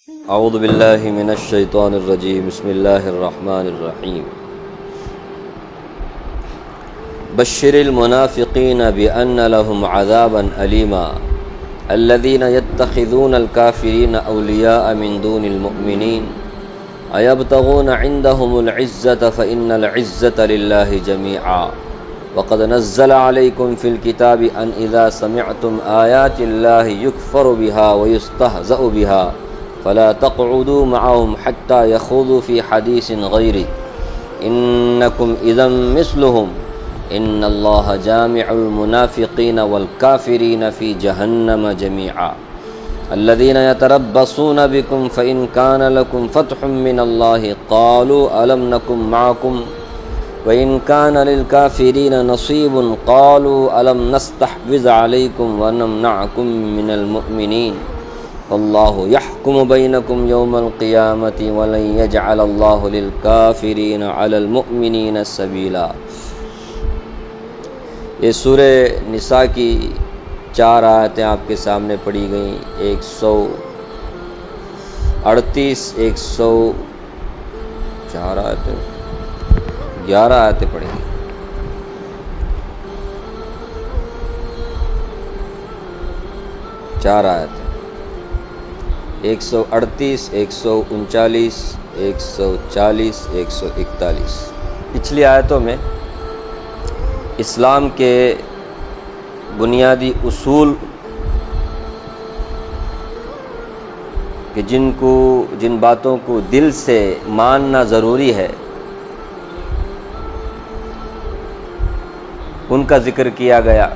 اعوذ باللہ من الشیطان الرجیم بسم اللہ الرحمن الرحیم بشر المنافقین بأن لهم عذابا علیما الذین یتخذون الکافرین اولیاء من دون المؤمنین ایبتغون عندهم العزة فإن العزة للہ جمیعا وقد نزل علیکم فی الکتاب ان اذا سمعتم آیات اللہ یکفر بها ویستہزأ بها فلا تقعدوا معهم حتى يخوضوا في حديث غيره إنكم إذا مثلهم إن الله جامع المنافقين والكافرين في جهنم جميعا الذين يتربصون بكم فإن كان لكم فتح من الله قالوا ألم نكن معكم وإن كان للكافرين نصيب قالوا ألم نستحوذ عليكم ونمنعكم من المؤمنين واللہ یحکم بینکم یوم القیامۃ ولن یجعل اللہ للکافرین علی المؤمنین سبیلا۔ یہ سورہ نساء کی 4 آیتیں آپ کے سامنے پڑھی گئیں، 138 104 آیتیں 11 آیتیں پڑھی گئیں۔ 4 آیتیں 138 139 140 141۔ پچھلی آیتوں میں اسلام کے بنیادی اصول کہ جن باتوں کو دل سے ماننا ضروری ہے ان کا ذکر کیا گیا،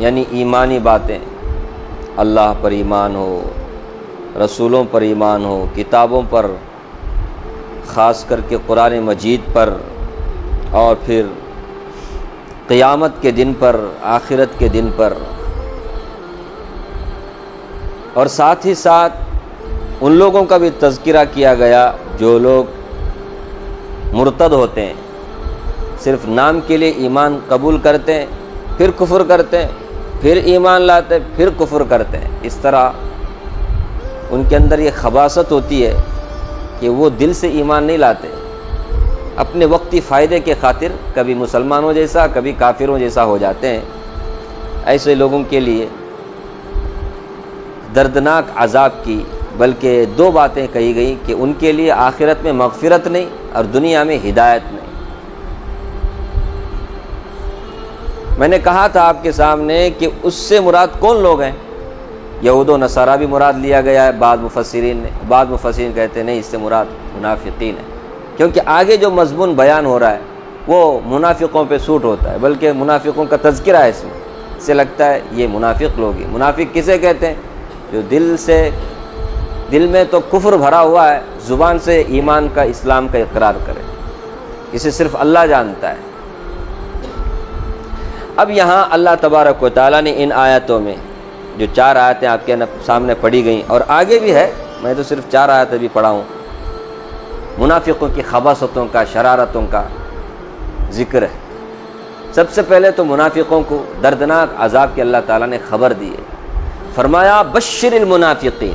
یعنی ایمانی باتیں، اللہ پر ایمان ہو، رسولوں پر ایمان ہو، کتابوں پر، خاص کر کے قرآن مجید پر، اور پھر قیامت کے دن پر، آخرت کے دن پر، اور ساتھ ہی ساتھ ان لوگوں کا بھی تذکرہ کیا گیا جو لوگ مرتد ہوتے ہیں، صرف نام کے لیے ایمان قبول کرتے ہیں، پھر کفر کرتے ہیں، پھر ایمان لاتے پھر کفر کرتے ہیں۔ اس طرح ان کے اندر یہ خباثت ہوتی ہے کہ وہ دل سے ایمان نہیں لاتے، اپنے وقتی فائدے کے خاطر کبھی مسلمانوں جیسا کبھی کافروں جیسا ہو جاتے ہیں۔ ایسے لوگوں کے لیے دردناک عذاب کی بلکہ 2 باتیں کہی گئیں کہ ان کے لیے آخرت میں مغفرت نہیں اور دنیا میں ہدایت نہیں۔ میں نے کہا تھا آپ کے سامنے کہ اس سے مراد کون لوگ ہیں؟ یہود و نصارہ بھی مراد لیا گیا ہے بعض مفسرین کہتے ہیں نہیں، اس سے مراد منافقین ہیں، کیونکہ آگے جو مضمون بیان ہو رہا ہے وہ منافقوں پہ سوٹ ہوتا ہے، بلکہ منافقوں کا تذکرہ ہے اس میں، اس سے لگتا ہے یہ منافق لوگ ہیں۔ منافق کسے کہتے ہیں؟ جو دل میں تو کفر بھرا ہوا ہے، زبان سے ایمان کا، اسلام کا اقرار کرے، اسے صرف اللہ جانتا ہے۔ اب یہاں اللہ تبارک و تعالیٰ نے ان آیتوں میں جو 4 آیتیں آپ کے سامنے پڑھی گئیں اور آگے بھی ہے، میں تو صرف 4 آیتیں بھی پڑھا ہوں، منافقوں کی خباثتوں کا، شرارتوں کا ذکر ہے۔ سب سے پہلے تو منافقوں کو دردناک عذاب کی اللہ تعالیٰ نے خبر دی ہے، فرمایا بشر المنافقین،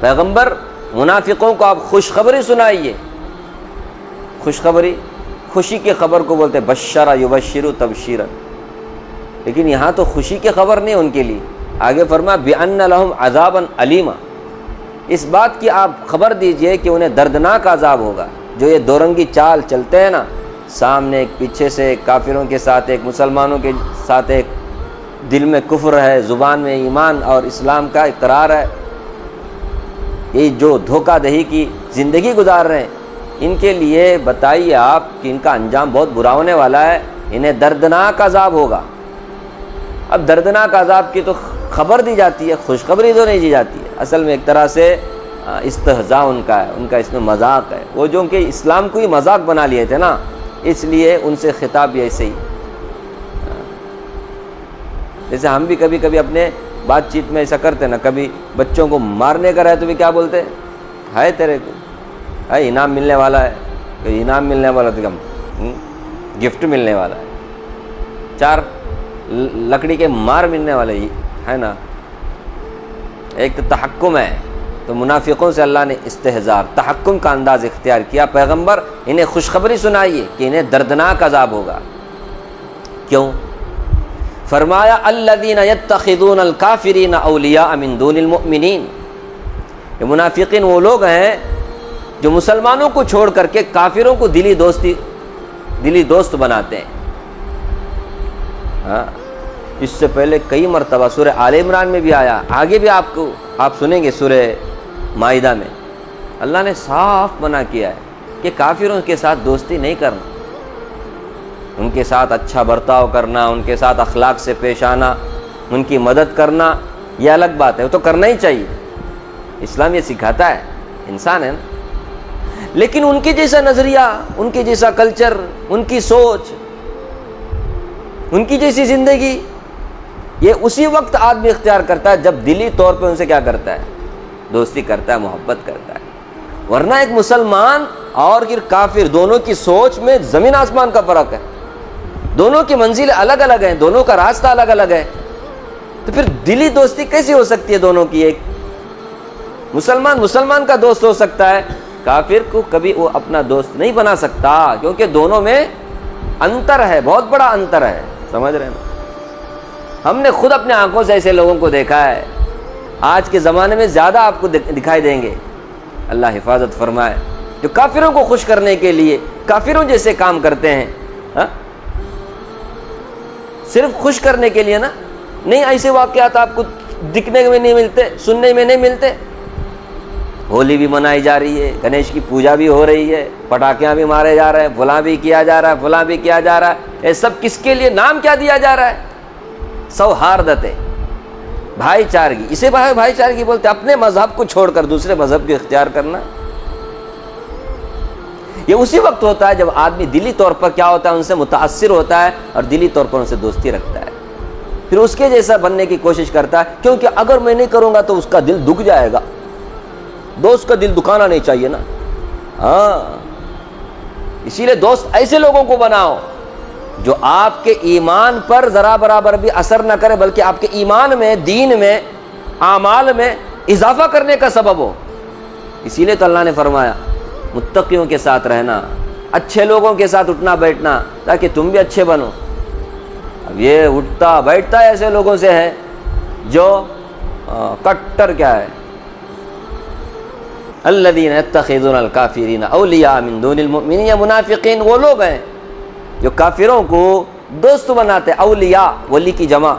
پیغمبر منافقوں کو آپ خوشخبری سنائیے۔ خوشخبری، خوشی کی خبر کو بولتے ہیں بشرا یبشر تبشیرا، لیکن یہاں تو خوشی کی خبر نہیں ان کے لیے، آگے فرمایا بأن لهم عذابا علیما، اس بات کی آپ خبر دیجئے کہ انہیں دردناک عذاب ہوگا۔ جو یہ دورنگی چال چلتے ہیں نا، سامنے ایک، پیچھے سے ایک، کافروں کے ساتھ ایک، مسلمانوں کے ساتھ ایک، دل میں کفر ہے، زبان میں ایمان اور اسلام کا اقرار ہے، یہ جو دھوکہ دہی کی زندگی گزار رہے ہیں، ان کے لیے بتائیے آپ کہ ان کا انجام بہت برا ہونے والا ہے، انہیں دردناک عذاب ہوگا۔ اب دردناک عذاب کی تو خبر دی جاتی ہے، خوشخبری تو نہیں دی جاتی ہے، اصل میں ایک طرح سے استہزاء ان کا ہے، ان کا اس میں مذاق ہے، وہ جو کہ اسلام کو ہی مذاق بنا لیے تھے نا، اس لیے ان سے خطاب بھی ایسے ہی، جیسے ہم بھی کبھی کبھی اپنے بات چیت میں ایسا کرتے نا، کبھی بچوں کو مارنے کا رہے تو بھی کیا بولتے ہیں، ہے تیرے کو ہے انعام ملنے والا ہے، انعام ملنے والا تو کم گفٹ ملنے والا ہے، 4 لکڑی کے مار ملنے والے ہی ہے نا، ایک تو تحکم ہے، تو منافقوں سے اللہ نے استہزار تحکم کا انداز اختیار کیا. پیغمبر انہیں خوشخبری سنائیے کہ انہیں دردناک عذاب ہوگا. کیوں؟ فرمایا الذین یتخذون الکافرین اولیاء من دون المؤمنین. یہ منافقین وہ لوگ ہیں جو مسلمانوں کو چھوڑ کر کے کافروں کو دلی دوست بناتے ہیں. ہاں، اس سے پہلے کئی مرتبہ سورہ آل عمران میں بھی آیا، آگے بھی آپ سنیں گے سورہ مائدہ میں اللہ نے صاف منع کیا ہے کہ کافروں کے ساتھ دوستی نہیں کرنا، ان کے ساتھ اچھا برتاؤ کرنا، ان کے ساتھ اخلاق سے پیش آنا، ان کی مدد کرنا، یہ الگ بات ہے، وہ تو کرنا ہی چاہیے، اسلام یہ سکھاتا ہے، انسان ہے نا. لیکن ان کے جیسا نظریہ، ان کے جیسا کلچر، ان کی سوچ، ان کی جیسی زندگی، یہ اسی وقت آدمی اختیار کرتا ہے جب دلی طور پہ ان سے کیا کرتا ہے؟ دوستی کرتا ہے، محبت کرتا ہے. ورنہ ایک مسلمان اور پھر کافر دونوں کی سوچ میں زمین آسمان کا فرق ہے، دونوں کی منزلیں الگ الگ ہیں، دونوں کا راستہ الگ الگ ہے. تو پھر دلی دوستی کیسی ہو سکتی ہے دونوں کی؟ ایک مسلمان کا دوست ہو سکتا ہے، کافر کو کبھی وہ اپنا دوست نہیں بنا سکتا، کیونکہ دونوں میں انتر ہے، بہت بڑا انتر ہے. سمجھ رہے ہیں نا؟ ہم نے خود اپنے آنکھوں سے ایسے لوگوں کو دیکھا ہے، آج کے زمانے میں زیادہ آپ کو دکھائی دیں گے، اللہ حفاظت فرمائے، جو کافروں کو خوش کرنے کے لیے کافروں جیسے کام کرتے ہیں. ہاں؟ صرف خوش کرنے کے لیے نا، نہیں، ایسے واقعات آپ کو دکھنے میں نہیں ملتے، سننے میں نہیں ملتے. ہولی بھی منائی جا رہی ہے، گنیش کی پوجا بھی ہو رہی ہے، پٹاخیاں بھی مارے جا رہے ہیں، فلاں بھی کیا جا رہا ہے، فلاں بھی کیا جا رہا ہے. یہ سب کس کے لیے؟ نام کیا دیا جا رہا ہے؟ سوہاردتے، بھائی چارگی. اسے بھائی چارگی بولتے، اپنے مذہب کو چھوڑ کر دوسرے مذہب کو اختیار کرنا. یہ اسی وقت ہوتا ہے جب آدمی دلی طور پر کیا ہوتا ہے؟ ان سے متاثر ہوتا ہے اور دلی طور پر ان سے دوستی رکھتا ہے، پھر اس کے جیسا بننے کی کوشش کرتا ہے، کیونکہ اگر میں نہیں کروں گا تو اس کا دل دکھ جائے گا. دوست کا دل دکھانا نہیں چاہیے نا. ہاں، اسی لیے دوست ایسے لوگوں کو بناؤ جو آپ کے ایمان پر ذرا برابر بھی اثر نہ کرے، بلکہ آپ کے ایمان میں، دین میں، اعمال میں اضافہ کرنے کا سبب ہو. اسی لیے تو اللہ نے فرمایا متقیوں کے ساتھ رہنا، اچھے لوگوں کے ساتھ اٹھنا بیٹھنا، تاکہ تم بھی اچھے بنو. اب یہ اٹھتا بیٹھتا ایسے لوگوں سے ہے جو کٹر کیا ہے، الذین یتخذون الکافرین اولیاء من دون المؤمنین. یا منافقین وہ لوگ ہیں جو کافروں کو دوست بناتے. اولیاء، ولی کی جمع،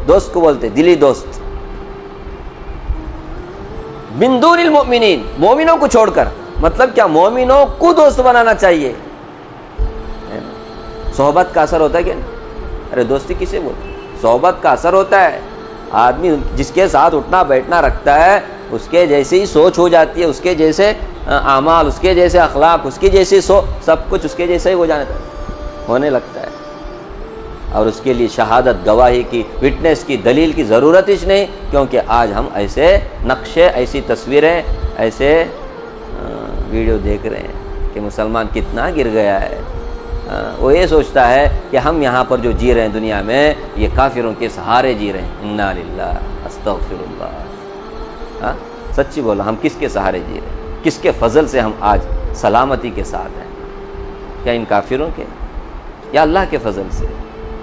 دوست کو بولتے، دلی دوست. من دون المؤمنین، مومنوں کو چھوڑ کر. مطلب کیا؟ مومنوں کو دوست بنانا چاہیے. صحبت کا اثر ہوتا ہے کہ نہیں؟ ارے دوستی کسے بولتے؟ صحبت کا اثر ہوتا ہے. آدمی جس کے ساتھ اٹھنا بیٹھنا رکھتا ہے، اس کے جیسی ہی سوچ ہو جاتی ہے، اس کے جیسے اعمال، اس کے جیسے اخلاق، اس کی جیسی سب کچھ اس کے جیسا ہی ہونے لگتا ہے. اور اس کے لیے شہادت، گواہی کی، وٹنس کی، دلیل کی ضرورت ہی نہیں، کیونکہ آج ہم ایسے نقشے، ایسی تصویریں، ایسے ویڈیو دیکھ رہے ہیں کہ مسلمان کتنا گر گیا ہے. وہ یہ سوچتا ہے کہ ہم یہاں پر جو جی رہے ہیں دنیا میں، یہ کافروں کے سہارے جی رہے ہیں. انا للہ استغفر اللہ. سچی بولا، ہم کس کے سہارے جی رہے ہیں؟ کس کے فضل سے ہم آج سلامتی کے ساتھ ہیں؟ کیا ان کافروں کے، یا اللہ کے فضل سے،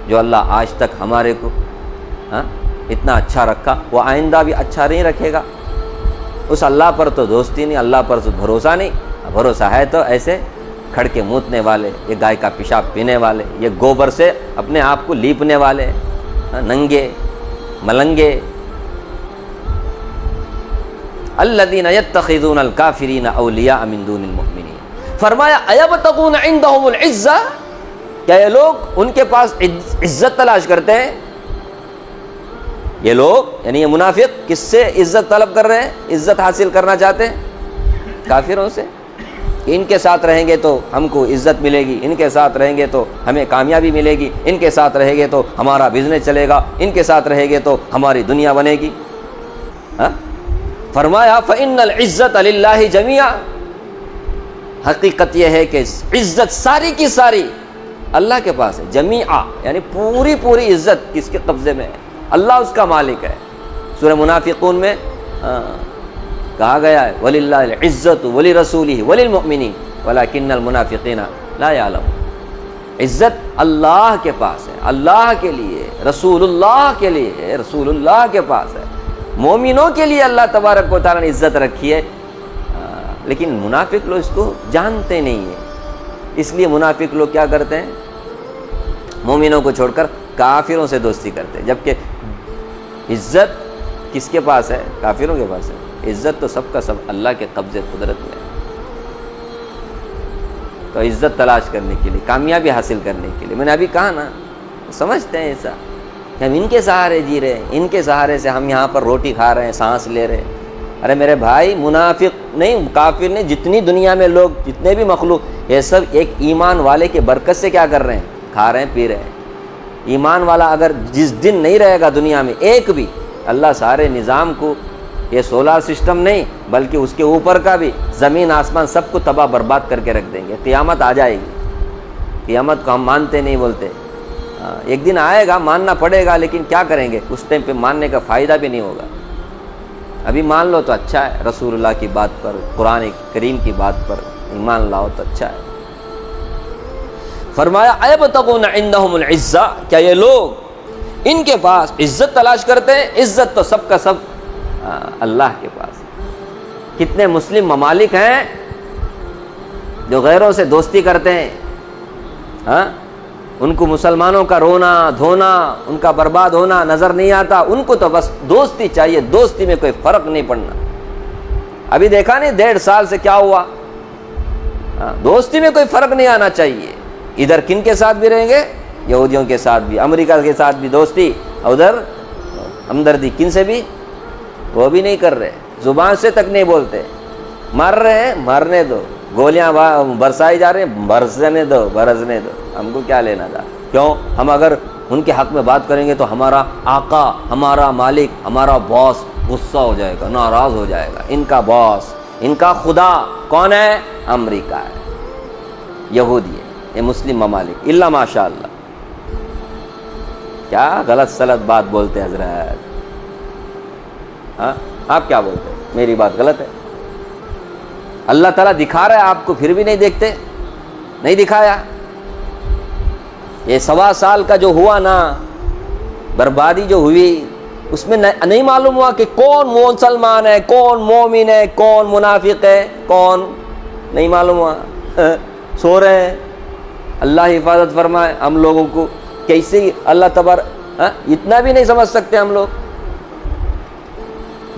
جو اللہ آج تک ہمارے کو اتنا اچھا رکھا، وہ آئندہ بھی اچھا نہیں رکھے گا. اس اللہ پر تو دوستی نہیں، اللہ پر تو بھروسہ نہیں. بھروسہ ہے تو ایسے کھڑ کے موتنے والے، یہ گائے کا پیشاب پینے والے، یہ گوبر سے اپنے آپ کو لیپنے والے، ننگے ملنگے. الذین یتخذون الکافرین اولیاء من دون المؤمنین. فرمایا ایبتغون عندهم العزہ، کیا یہ لوگ ان کے پاس عزت تلاش کرتے ہیں؟ یہ لوگ یعنی یہ منافق کس سے عزت طلب کر رہے ہیں، عزت حاصل کرنا چاہتے ہیں؟ کافروں سے. ان کے ساتھ رہیں گے تو ہم کو عزت ملے گی، ان کے ساتھ رہیں گے تو ہمیں کامیابی ملے گی، ان کے ساتھ رہیں گے تو ہمارا بزنس چلے گا، ان کے ساتھ رہیں گے تو ہماری دنیا بنے گی. فرمایا فإن العزت للہ جمیعا. حقیقت یہ ہے کہ عزت ساری کی ساری اللہ کے پاس ہے. جمیعا یعنی پوری عزت کس کے قبضے میں ہے؟ اللہ اس کا مالک ہے. سورہ منافقون میں کہا گیا ہے وَلِلَّهِ الْعِزَّةُ وَلِرَسُولِهِ وَلِلْمُؤْمِنِينَ وَلَكِنَّ الْمُنَافِقِينَ لَا يَعْلَمُونَ۔ عزت اللہ کے پاس ہے، اللہ کے لیے، رسول اللہ کے لیے ہے، رسول اللہ کے پاس ہے، مومنوں کے لیے اللہ تبارک و تعالیٰ نے عزت رکھی ہے، لیکن منافق لوگ اس کو جانتے نہیں ہیں۔ اس لیے منافق لوگ کیا کرتے ہیں؟ مومنوں کو چھوڑ کر کافروں سے دوستی کرتے ہیں، جبکہ عزت کس کے پاس ہے؟ کافروں کے پاس ہے۔ عزت تو سب کا سب اللہ کے قبضے قدرت میں ہے۔ تو عزت تلاش کرنے کے لیے، کامیابی حاصل کرنے کے لیے، میں نے ابھی کہا نا، سمجھتے ہیں ایسا کہ ہم ان کے سہارے جی رہے ہیں، ان کے سہارے سے ہم یہاں پر روٹی کھا رہے ہیں، سانس لے رہے ہیں۔ ارے میرے بھائی، منافق نہیں، کافر نہیں، جتنی دنیا میں لوگ، جتنے بھی مخلوق، یہ سب ایک ایمان والے کے برکت سے کیا کر رہے ہیں؟ کھا رہے ہیں، پی رہے ہیں۔ ایمان والا اگر جس دن نہیں رہے گا دنیا میں ایک بھی، اللہ سارے نظام کو، یہ سولار سسٹم نہیں بلکہ اس کے اوپر کا بھی، زمین آسمان سب کو تباہ برباد کر کے رکھ دیں گے۔ قیامت آ جائے گی، قیامت کو ہم مانتے نہیں بولتے، ایک دن آئے گا، ماننا پڑے گا، لیکن کیا کریں گے؟ اس ٹائم پہ ماننے کا فائدہ بھی نہیں ہوگا۔ ابھی مان لو تو اچھا ہے، رسول اللہ کی بات پر، قرآن کریم کی بات پر ایمان لاؤ تو اچھا ہے۔ فرمایا ایبتغون عندهم العزہ، کیا یہ لوگ ان کے پاس عزت تلاش کرتے ہیں؟ عزت تو سب کا سب اللہ کے پاس۔ کتنے مسلم ممالک ہیں جو غیروں سے دوستی کرتے ہیں، ان کو مسلمانوں کا رونا دھونا، ان کا برباد ہونا نظر نہیں آتا، ان کو تو بس دوستی چاہیے، دوستی میں کوئی فرق نہیں پڑنا۔ ابھی دیکھا نہیں 1.5 سال سے کیا ہوا؟ دوستی میں کوئی فرق نہیں آنا چاہیے۔ ادھر کن کے ساتھ بھی رہیں گے؟ یہودیوں کے ساتھ بھی، امریکہ کے ساتھ بھی دوستی، ادھر ہمدردی کن سے بھی؟ وہ بھی نہیں کر رہے، زبان سے تک نہیں بولتے۔ مر رہے ہیں، مرنے دو، گولیاں برسائی جا رہے ہیں، برسنے دو، برسنے دو، ہم کو کیا لینا تھا؟ کیوں؟ ہم اگر ان کے حق میں بات کریں گے تو ہمارا آقا، ہمارا مالک، ہمارا باس غصہ ہو جائے گا، ناراض ہو جائے گا۔ ان کا باس، ان کا خدا کون ہے؟ امریکہ ہے، یہودی ہے، یہ مسلم ممالک، الا ماشاء اللہ۔ کیا غلط سلط بات بولتے ہیں حضرت؟ آپ کیا بولتے ہیں؟ میری بات غلط ہے؟ اللہ تعالیٰ دکھا رہا ہے آپ کو، پھر بھی نہیں دیکھتے؟ نہیں دکھایا؟ یہ 1.25 سال کا جو ہوا نا، بربادی جو ہوئی، اس میں نہیں معلوم ہوا کہ کون مسلمان ہے، کون مومن ہے، کون منافق ہے، کون نہیں معلوم ہوا۔ سو رہے ہیں، اللہ حفاظت فرمائے ہم لوگوں کو۔ کیسے اللہ تبارک، اتنا بھی نہیں سمجھ سکتے ہم لوگ؟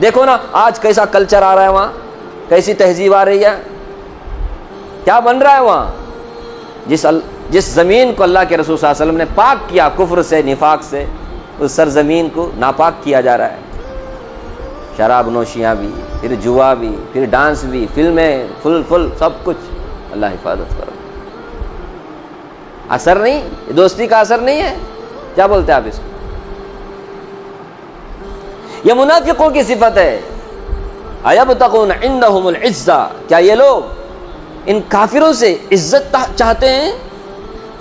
دیکھو نا آج کیسا کلچر آ رہا ہے وہاں، کیسی تہذیب آ رہی ہے، کیا بن رہا ہے وہاں۔ جس زمین کو اللہ کے رسول صلی اللہ علیہ وسلم نے پاک کیا کفر سے، نفاق سے، اس سرزمین کو ناپاک کیا جا رہا ہے۔ شراب نوشیاں بھی، پھر جوا بھی، پھر ڈانس بھی، فلمیں، فل سب کچھ۔ اللہ حفاظت کرو۔ اثر نہیں، دوستی کا اثر نہیں ہے؟ کیا بولتے ہیں آپ اس کو؟ یہ منافقوں کی صفت ہے۔ ایبتغون عندهم العزہ، کیا یہ لوگ ان کافروں سے عزت چاہتے ہیں؟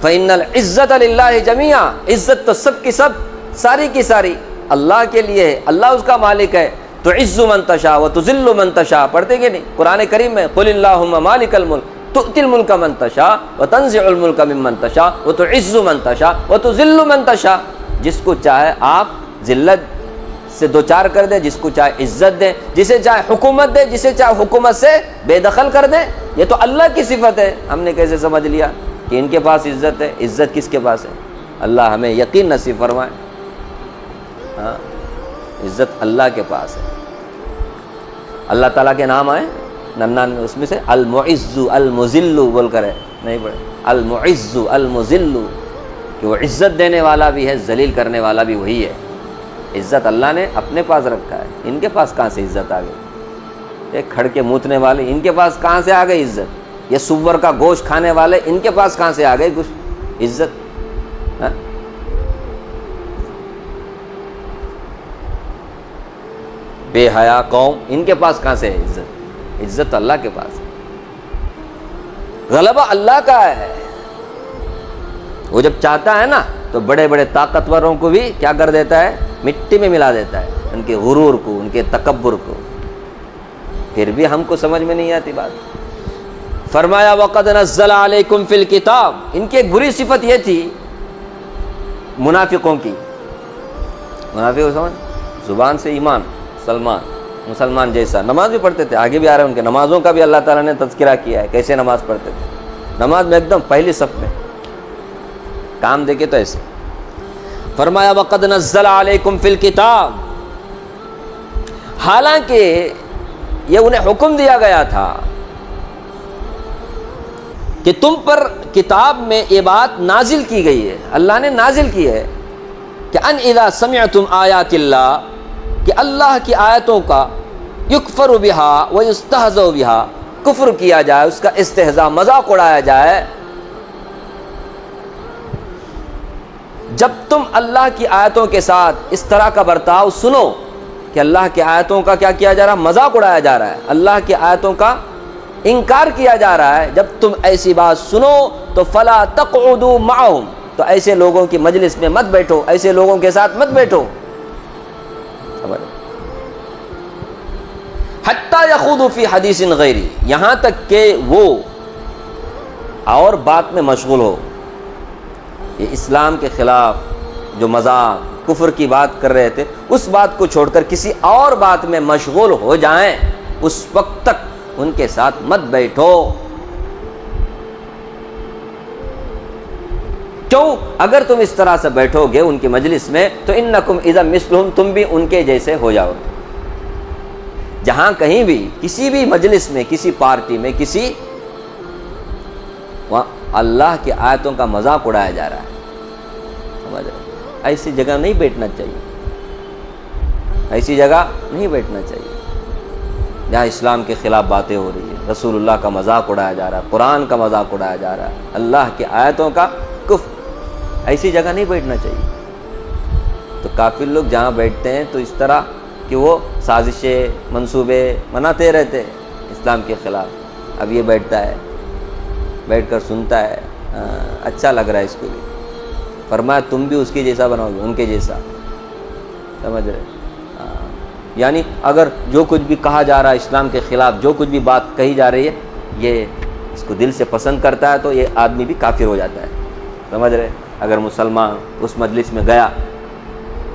فإن العزة للہ جمیعا، عزت تو سب کی سب، ساری کی ساری اللہ کے لیے ہے، اللہ اس کا مالک ہے۔ تعز من تشاء وتذل من تشاء، پڑھتے کہ نہیں قرآن کریم میں؟ قل اللہم مالک الملک تؤتی الملک من تشاء وتنزع الملک ممن تشاء وتعز من تشاء وتذل من تشاء۔ جس کو چاہے آپ ذلت سے دوچار کر دے، جس کو چاہے عزت دے، جسے چاہے حکومت دے، جسے چاہے حکومت سے بے دخل کر دے۔ یہ تو اللہ کی صفت ہے، ہم نے کیسے سمجھ لیا کہ ان کے پاس عزت ہے؟ عزت کس کے پاس ہے؟ اللہ ہمیں یقین نصیب فرمائے۔ عزت اللہ کے پاس ہے۔ اللہ تعالیٰ کے نام آئے 99، اس میں سے المعز المذل بول کر ہے، نہیں پڑھے؟ المعز المذل، کہ وہ عزت دینے والا بھی ہے، ذلیل کرنے والا بھی وہی ہے۔ عزت اللہ نے اپنے پاس رکھا ہے، ان کے پاس کہاں سے عزت آ گئی؟ ایک کھڑ کے موتنے والے، ان کے پاس کہاں سے آ گئی عزت؟ یہ سور کا گوشت کھانے والے، ان کے پاس کہاں سے آ گئی کچھ عزت؟ بے حیا قوم، ان کے پاس کہاں سے ہے عزت؟ عزت تو اللہ کے پاس ہے۔ غلبہ اللہ کا ہے، وہ جب چاہتا ہے نا تو بڑے بڑے طاقتوروں کو بھی کیا کر دیتا ہے؟ مٹی میں ملا دیتا ہے، ان کے غرور کو، ان کے تکبر کو۔ پھر بھی ہم کو سمجھ میں نہیں آتی بات. فرمایا وَقَدْ نَزَّلَ عَلَيْكُمْ فِي الْكِتَابِ. ان کی ایک بری صفت یہ تھی منافقوں کی. منافق کو سمجھ, زبان سے ایمان, مسلمان جیسا, نماز بھی پڑھتے تھے, آگے بھی آ رہے ہیں ان کے نمازوں کا بھی اللہ تعالیٰ نے تذکرہ کیا ہے کیسے نماز پڑھتے تھے. نماز میں ایک دم پہلی صف میں, کام دیکھے تو ایسے. فرمایا وَقَدْ نَزَّلَ عَلَيْكُمْ فِي الْكِتَابِ. حالانکہ یہ انہیں حکم دیا گیا تھا کہ تم پر کتاب میں یہ بات نازل کی گئی ہے, اللہ نے نازل کی ہے کہ ان اذا سمعتم آیات اللہ, کہ اللہ کی آیتوں کا یکفر بہا ویستہزأ بہا, کفر کیا جائے, اس کا استہزاء مذاق اڑایا جائے. جب تم اللہ کی آیتوں کے ساتھ اس طرح کا برتاؤ سنو کہ اللہ کی آیتوں کا کیا کیا جا رہا ہے, مذاق اڑایا جا رہا ہے, اللہ کی آیتوں کا انکار کیا جا رہا ہے, جب تم ایسی بات سنو تو فلا تقعدوا معهم, تو ایسے لوگوں کی مجلس میں مت بیٹھو, ایسے لوگوں کے ساتھ مت بیٹھو. حتی یخوضوا فی حدیث غیری, یہاں تک کہ وہ اور بات میں مشغول ہو. یہ اسلام کے خلاف جو مذاق کفر کی بات کر رہے تھے, اس بات کو چھوڑ کر کسی اور بات میں مشغول ہو جائیں, اس وقت تک ان کے ساتھ مت بیٹھو. کیوں؟ اگر تم اس طرح سے بیٹھو گے ان کی مجلس میں تو انکم اذا مثلہم, تم بھی ان کے جیسے ہو جاؤ گے. جہاں کہیں بھی کسی بھی مجلس میں, کسی پارٹی میں, کسی وہاں اللہ کی آیتوں کا مذاق اڑایا جا رہا ہے, سمجھ رہے, ایسی جگہ نہیں بیٹھنا چاہیے, ایسی جگہ نہیں بیٹھنا چاہیے جہاں اسلام کے خلاف باتیں ہو رہی ہیں, رسول اللہ کا مذاق اڑایا جا رہا ہے, قرآن کا مذاق اڑایا جا رہا ہے, اللہ کی آیتوں کا کفر, ایسی جگہ نہیں بیٹھنا چاہیے. تو کافر لوگ جہاں بیٹھتے ہیں تو اس طرح کہ وہ سازشیں منصوبے بناتے رہتے ہیں اسلام کے خلاف. اب یہ بیٹھتا ہے, بیٹھ کر سنتا ہے, اچھا لگ رہا ہے اس کو بھی. فرمایا تم بھی اس کے جیسا بناؤ گے, ان کے جیسا, سمجھ رہے. یعنی اگر جو کچھ بھی کہا جا رہا ہے اسلام کے خلاف, جو کچھ بھی بات کہی جا رہی ہے, یہ اس کو دل سے پسند کرتا ہے تو یہ آدمی بھی کافر ہو جاتا ہے, سمجھ رہے. اگر مسلمان اس مجلس میں گیا,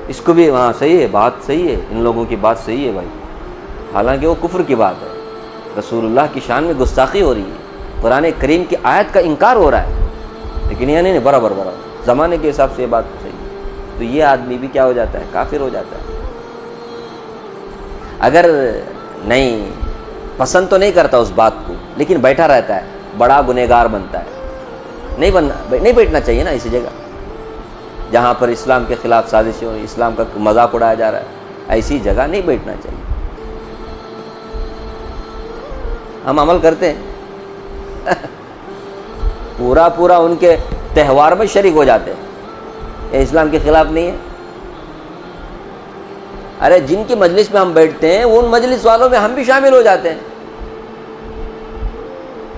اس کو بھی وہاں صحیح ہے, بات صحیح ہے, ان لوگوں کی بات صحیح ہے بھائی, حالانکہ وہ کفر کی بات ہے, رسول اللہ کی شان میں گستاخی ہو رہی ہے, قرآن کریم کی آیت کا انکار ہو رہا ہے, لیکن یہ نہیں برابر زمانے کے حساب سے یہ بات صحیح ہے. تو یہ آدمی بھی کیا ہو جاتا ہے, کافر ہو جاتا ہے. اگر نہیں پسند تو نہیں کرتا اس بات کو, لیکن بیٹھا رہتا ہے, بڑا گنہگار بنتا ہے. نہیں بیٹھنا چاہیے نا ایسی جگہ جہاں پر اسلام کے خلاف سازشیں ہو رہی, اسلام کا مذاق اڑایا جا رہا ہے, ایسی جگہ نہیں بیٹھنا چاہیے. ہم عمل کرتے ہیں پورا ان کے تہوار میں شریک ہو جاتے ہیں, یہ اسلام کے خلاف نہیں ہے. ارے جن کی مجلس میں ہم بیٹھتے ہیں ان مجلس والوں میں ہم بھی شامل ہو جاتے ہیں.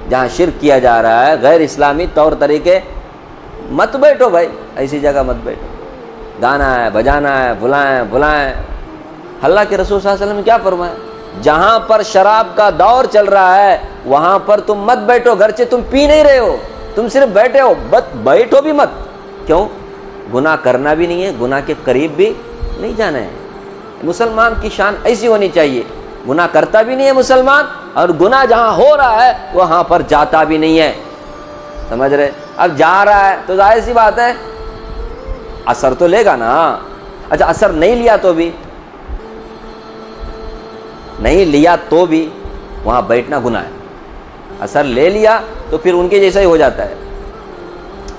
جہاں شرک کیا جا رہا ہے, غیر اسلامی طور طریقے, مت بیٹھو بھائی, ایسی جگہ مت بیٹھو. گانا ہے, بجانا ہے, بلائیں. اللہ کے رسول صلی اللہ علیہ وسلم نے کیا فرمایا, جہاں پر شراب کا دور چل رہا ہے وہاں پر تم مت بیٹھو, گرچہ تم پی نہیں رہے ہو, تم صرف بیٹھے ہو, بیٹھو بھی مت. کیوں؟ گناہ کرنا بھی نہیں ہے, گناہ کے قریب بھی نہیں جانا ہے. مسلمان کی شان ایسی ہونی چاہیے, گناہ کرتا بھی نہیں ہے مسلمان, اور گناہ جہاں ہو رہا ہے وہاں پر جاتا بھی نہیں ہے, سمجھ رہے. اب جا رہا ہے تو ظاہر سی بات ہے اثر تو لے گا نا. اچھا اثر نہیں لیا تو بھی وہاں بیٹھنا گناہ ہے. اثر لے لیا تو پھر ان کے جیسا ہی ہو جاتا ہے.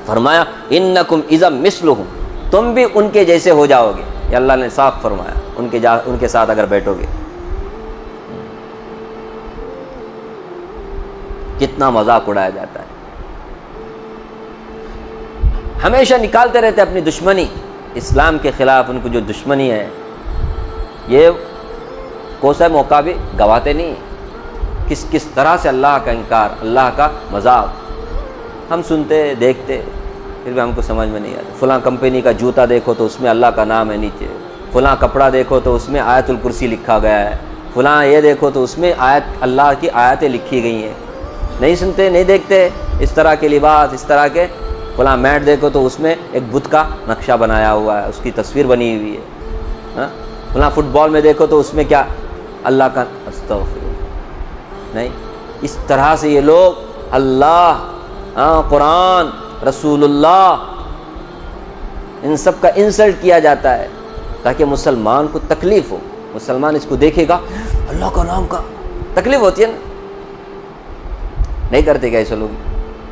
فرمایا انکم اذا مثلہم, تم بھی ان کے جیسے ہو جاؤ گے. یہ اللہ نے صاف فرمایا, ان کے ساتھ اگر بیٹھو گے. کتنا مذاق اڑایا جاتا ہے, ہمیشہ نکالتے رہتے اپنی دشمنی اسلام کے خلاف. ان کو جو دشمنی ہے یہ کوسا موقع بھی گواتے نہیں. کس طرح سے اللہ کا انکار, اللہ کا مذاق ہم سنتے دیکھتے, پھر بھی ہم کو سمجھ میں نہیں آتا. فلاں کمپنی کا جوتا دیکھو تو اس میں اللہ کا نام ہے نیچے, فلاں کپڑا دیکھو تو اس میں آیت الکرسی لکھا گیا ہے, فلاں یہ دیکھو تو اس میں آیت اللہ کی آیتیں لکھی گئی ہیں، نہیں سنتے نہیں دیکھتے، اس طرح کے لباس، اس طرح کے فلاں میٹ دیکھو تو اس میں ایک بت کا نقشہ بنایا ہوا ہے، اس کی تصویر بنی ہوئی ہے، ہاں فلاں فٹ بال میں دیکھو تو اس میں کیا اللہ کا استغفر نہیں، اس طرح سے یہ لوگ اللہ، قرآن، رسول اللہ، ان سب کا انسلٹ کیا جاتا ہے تاکہ مسلمان کو تکلیف ہو، مسلمان اس کو دیکھے گا اللہ کا نام کا تکلیف ہوتی ہے نا، نہیں کرتے کیا ایسے لوگ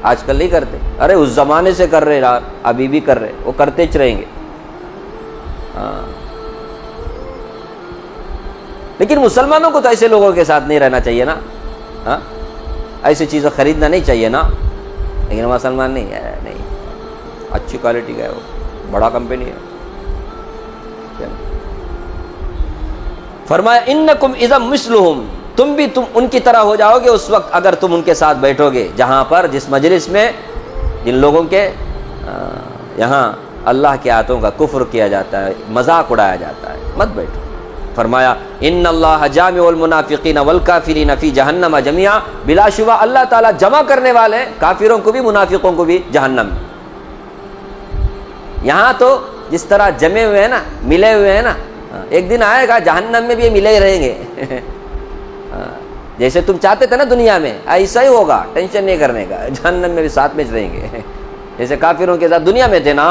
آج کل نہیں کرتے، ارے اس زمانے سے کر رہے، ابھی بھی کر رہے، وہ کرتے چ رہیں گے، ہاں لیکن مسلمانوں کو تو ایسے لوگوں کے ساتھ نہیں رہنا چاہیے نا، ہاں ایسی چیزیں خریدنا نہیں چاہیے نا، لیکن مسلمان نہیں ہے، نہیں اچھی کوالٹی کا ہے، وہ بڑا کمپنی ہے۔ فرمایا انکم اذا مثلہم، تم بھی ان کی طرح ہو جاؤ گے اس وقت اگر تم ان کے ساتھ بیٹھو گے، جہاں پر جس مجلس میں جن لوگوں کے یہاں اللہ کی آیتوں کا کفر کیا جاتا ہے، مذاق اڑایا جاتا ہے، مت بیٹھو۔ فرمایا ان اللہ جامع المنافقین والکافرین فی جہنم جميعا، بلا شبہ اللہ تعالیٰ جمع کرنے والے کافروں کو بھی منافقوں کو بھی جہنم میں۔ یہاں تو جس طرح جمے ہوئے ہیں نا، ملے ہوئے ہیں نا، ایک دن آئے گا جہنم میں بھی یہ ملے ہی رہیں گے جیسے تم چاہتے تھے نا دنیا میں، ایسا ہی ہوگا، ٹینشن نہیں کرنے کا، جہنم میں بھی ساتھ میں رہیں گے جیسے کافروں کے ساتھ دنیا میں تھے نا،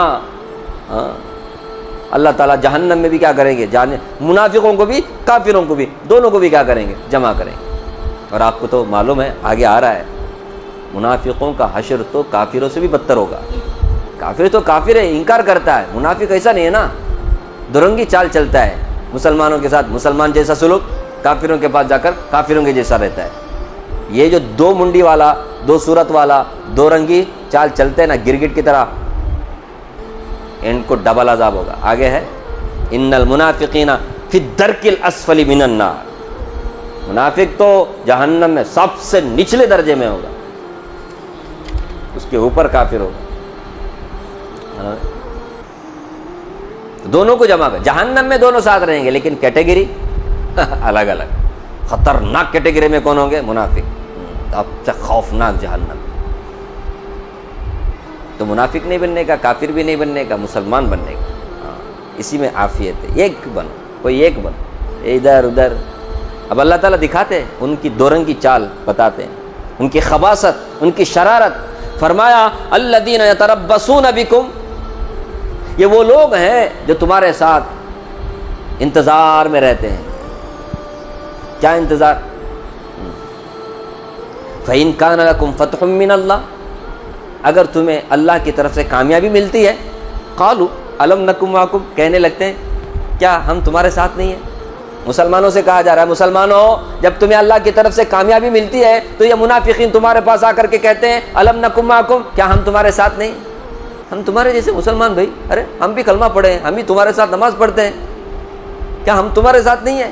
اللہ تعالیٰ جہنم میں بھی کیا کریں گے، منافقوں کو بھی کافروں کو بھی، دونوں کو بھی کیا کریں گے، جمع کریں گے۔ اور آپ کو تو معلوم ہے آگے آ رہا ہے، منافقوں کا حشر تو کافروں سے بھی بدتر ہوگا۔ کافر تو کافر ہے، انکار کرتا ہے، منافق ایسا نہیں ہے نا، درنگی چال چلتا ہے، مسلمانوں کے ساتھ مسلمان جیسا سلوک، کافروں کے پاس جا کر کافروں کے جیسا رہتا ہے۔ یہ جو دو منڈی والا، دو صورت والا، دو رنگی چال چلتے ہیں نا گرگٹ کی طرح، ان کو ڈبل عذاب ہوگا۔ آگے ہے ان المنافقین فی الدرک الاسفل من النار، منافق تو جہنم میں سب سے نچلے درجے میں ہوگا، اس کے اوپر کافر ہوگا۔ دونوں کو جمع کر، جہنم میں دونوں ساتھ رہیں گے لیکن کیٹیگری الگ الگ۔ خطرناک کیٹیگری میں کون ہوں گے؟ منافق، سب سے خوفناک جہنم۔ تو منافق نہیں بننے کا، کافر بھی نہیں بننے کا، مسلمان بننے کا، اسی میں عافیت ہے۔ ایک بنو، کوئی ایک بنو، ادھر ادھر۔ اب اللہ تعالیٰ دکھاتے ہیں ان کی دو رنگی چال، بتاتے ہیں ان کی خباثت، ان کی شرارت۔ فرمایا الذین یتربصون بکم، یہ وہ لوگ ہیں جو تمہارے ساتھ انتظار میں رہتے ہیں۔ کیا انتظار؟ فَإِن كَانَ لَكُمْ فَتْحٌ مِّنَ اللَّهِ، اگر تمہیں اللہ کی طرف سے کامیابی ملتی ہے، قالوا أَلَمْ نَكُن مَّعَكُمْ، کہنے لگتے ہیں کیا ہم تمہارے ساتھ نہیں ہیں؟ مسلمانوں سے کہا جا رہا ہے مسلمانوں جب تمہیں اللہ کی طرف سے کامیابی ملتی ہے تو یہ منافقین تمہارے پاس آ کر کے کہتے ہیں أَلَمْ نَكُن مَّعَكُمْ، کیا ہم تمہارے ساتھ نہیں؟ ہم تمہارے جیسے مسلمان بھائی، ارے ہم بھی کلمہ پڑھے ہیں، ہم بھی تمہارے ساتھ نماز پڑھتے ہیں، کیا ہم تمہارے ساتھ نہیں ہیں؟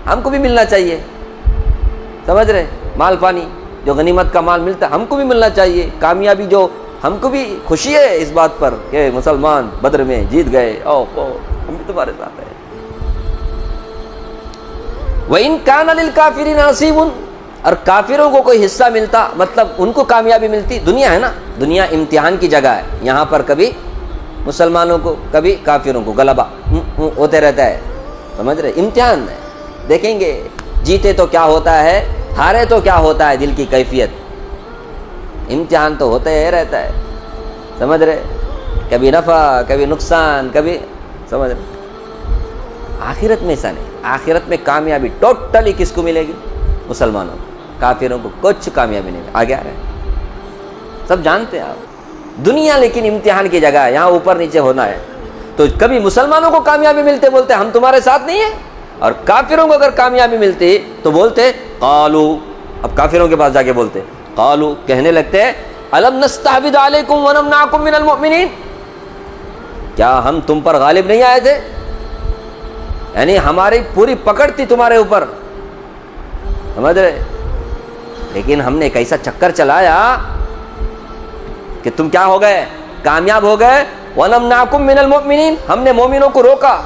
ہم کو بھی ملنا چاہیے، سمجھ رہے؟ مال پانی جو غنیمت کا مال ملتا ہے ہم کو بھی ملنا چاہیے، کامیابی جو ہم کو بھی خوشی ہے اس بات پر کہ مسلمان بدر میں جیت گئے، ہم بھی تمہارے ساتھ ہیں۔ وَإِن كَانَ لِلْكَافِرِينَ نَصِيبٌ، اور کافروں کو کوئی حصہ ملتا، مطلب ان کو کامیابی ملتی، دنیا ہے نا، دنیا امتحان کی جگہ ہے، یہاں پر کبھی مسلمانوں کو کبھی کافروں کو غلبہ ہوتے رہتا ہے، سمجھ رہے؟ امتحان ہے، دیکھیں گے جیتے تو کیا ہوتا ہے، ہارے تو کیا ہوتا ہے، دل کی کیفیت، امتحان تو ہوتا ہی رہتا ہے، سمجھ رہے؟ کبھی نفع کبھی نقصان، کبھی، سمجھ رہے؟ آخرت میں ایسا نہیں، آخرت میں کامیابی ٹوٹلی کس کو ملے گی؟ مسلمانوں کو، کافروں کو کچھ کامیابی نہیں۔ آگے آ رہے ہیں، سب جانتے ہیں آپ، دنیا لیکن امتحان کی جگہ ہے، یہاں اوپر نیچے ہونا ہے۔ تو کبھی مسلمانوں کو کامیابی ملتے بولتے ہم تمہارے ساتھ نہیں ہیں، اور کافروں کو اگر کامیابی ملتی تو بولتے قالو، اب کافروں کے پاس جا کے بولتے قالو، کہنے لگتے الم نستحوذ علیکم ونمنعکم من المؤمنین، کیا ہم تم پر غالب نہیں آئے تھے؟ یعنی ہماری پوری پکڑ تھی تمہارے اوپر، سمجھ رہے؟ لیکن ہم نے ایک ایسا چکر چلایا کہ تم کیا ہو گئے؟ کامیاب ہو گئے۔ وَنَمْنَعْكُمْ مِنَ الْمُؤْمِنِينَ، ہم نے مومنوں کو روکا،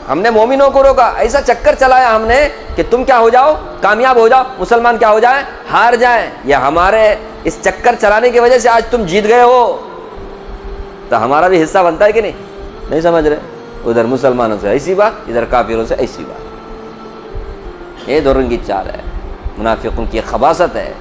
ہم نے مومنوں کو روکا، ایسا چکر چلایا ہم نے کہ تم کیا ہو جاؤ؟ کامیاب ہو جاؤ، مسلمان کیا ہو جائیں؟ ہار جائیں۔ یہ ہمارے اس چکر چلانے کی وجہ سے آج تم جیت گئے ہو، تو ہمارا بھی حصہ بنتا ہے کہ نہیں سمجھ رہے؟ ادھر مسلمانوں سے ایسی بات، ادھر کافروں سے ایسی بات۔ یہ دو رنگی چال ہے، منافقوں کی خباثت ہے۔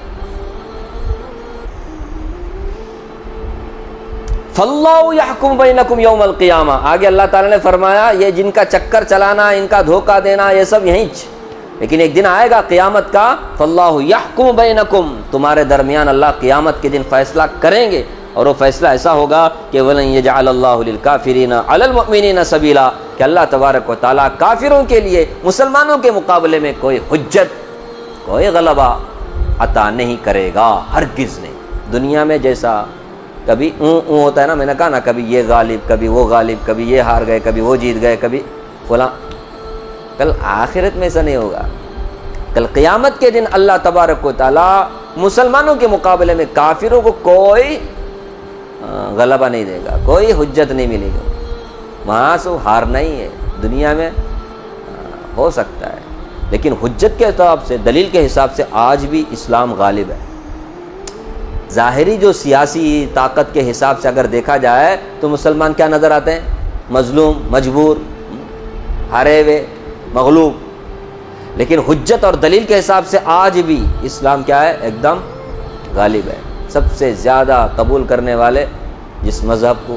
فاللہ یحکم بینکم یوم القیامہ، آگے اللہ تعالیٰ نے فرمایا یہ جن کا چکر چلانا، ان کا دھوکہ دینا، یہ سب یہیں، لیکن ایک دن آئے گا قیامت کا، فاللہ یحکم بینکم، تمہارے درمیان اللہ قیامت کے دن فیصلہ کریں گے، اور وہ فیصلہ ایسا ہوگا کہ وَلَن يَجْعَلَ اللَّهُ لِلْكَافِرِينَ عَلَى الْمُؤْمِنِينَ سَبِيلًا، کہ اللہ تبارک و تعالیٰ کافروں کے لیے مسلمانوں کے مقابلے میں کوئی حجت، کوئی غلبہ عطا نہیں کرے گا، ہرگز نہیں۔ دنیا میں جیسا کبھی ہوتا ہے نا، میں نے کہا نا، کبھی یہ غالب، کبھی وہ غالب، کبھی یہ ہار گئے، کبھی وہ جیت گئے، کبھی فلاں، کل آخرت میں ایسا نہیں ہوگا۔ کل قیامت کے دن اللہ تبارک و تعالیٰ مسلمانوں کے مقابلے میں کافروں کو کوئی غلبہ نہیں دے گا، کوئی حجت نہیں ملے گی، وہاں سے ہارنا ہی ہے۔ دنیا میں ہو سکتا ہے، لیکن حجت کے حساب سے، دلیل کے حساب سے آج بھی اسلام غالب ہے۔ ظاہری جو سیاسی طاقت کے حساب سے اگر دیکھا جائے تو مسلمان کیا نظر آتے ہیں؟ مظلوم، مجبور، ہارے ہوئے، مغلوب، لیکن حجت اور دلیل کے حساب سے آج بھی اسلام کیا ہے؟ ایک دم غالب ہے۔ سب سے زیادہ قبول کرنے والے جس مذہب کو،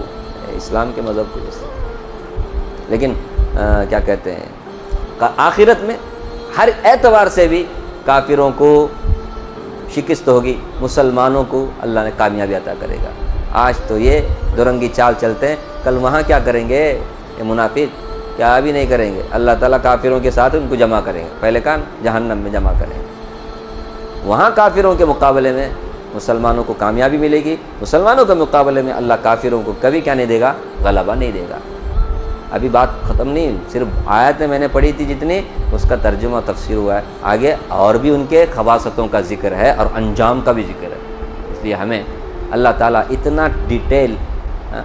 اسلام کے مذہب کو، لیکن کیا کہتے ہیں، آخرت میں ہر اعتبار سے بھی کافروں کو شکست ہوگی، مسلمانوں کو اللہ نے کامیابی عطا کرے گا۔ آج تو یہ دورنگی چال چلتے ہیں، کل وہاں کیا کریں گے یہ منافق؟ کیا بھی نہیں کریں گے، اللہ تعالیٰ کافروں کے ساتھ ان کو جمع کریں گے، پہلے کان جہنم میں جمع کریں گے۔ وہاں کافروں کے مقابلے میں مسلمانوں کو کامیابی ملے گی، مسلمانوں کے مقابلے میں اللہ کافروں کو کبھی کیا نہیں دے گا؟ غلبہ نہیں دے گا۔ ابھی بات ختم نہیں، صرف آیتیں میں نے پڑھی تھی جتنی، اس کا ترجمہ تفسیر ہوا ہے، آگے اور بھی ان کے خباثتوں کا ذکر ہے اور انجام کا بھی ذکر ہے۔ اس لیے ہمیں اللہ تعالیٰ اتنا ڈیٹیل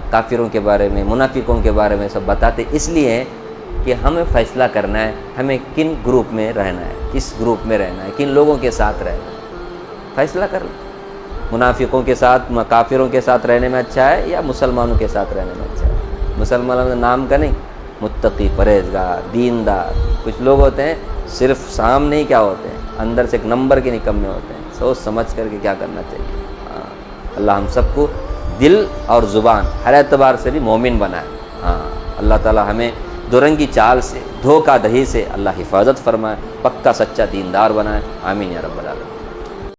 کافروں کے بارے میں، منافقوں کے بارے میں سب بتاتے اس لیے ہیں کہ ہمیں فیصلہ کرنا ہے ہمیں کن گروپ میں رہنا ہے، کس گروپ میں رہنا ہے، کن لوگوں کے ساتھ رہنا ہے، فیصلہ کر لیں۔ منافقوں کے ساتھ، کافروں کے ساتھ رہنے میں اچھا ہے یا مسلمانوں کے ساتھ رہنے میں اچھا ہے؟ مسلمانوں میں نام کا نہیں، متقی، پرہیزگار، دیندار، کچھ لوگ ہوتے ہیں صرف سامنے ہی کیا ہوتے ہیں، اندر سے ایک نمبر کے نکمے ہوتے ہیں۔ سوچ سمجھ کر کے کیا کرنا چاہیے۔ اللہ ہم سب کو دل اور زبان ہر اعتبار سے بھی مومن بنائے۔ اللہ تعالی ہمیں دورنگی چال سے، دھوکہ دہی سے اللہ حفاظت فرمائے، پکا سچا دیندار بنائے۔ آمین یا رب العالمین۔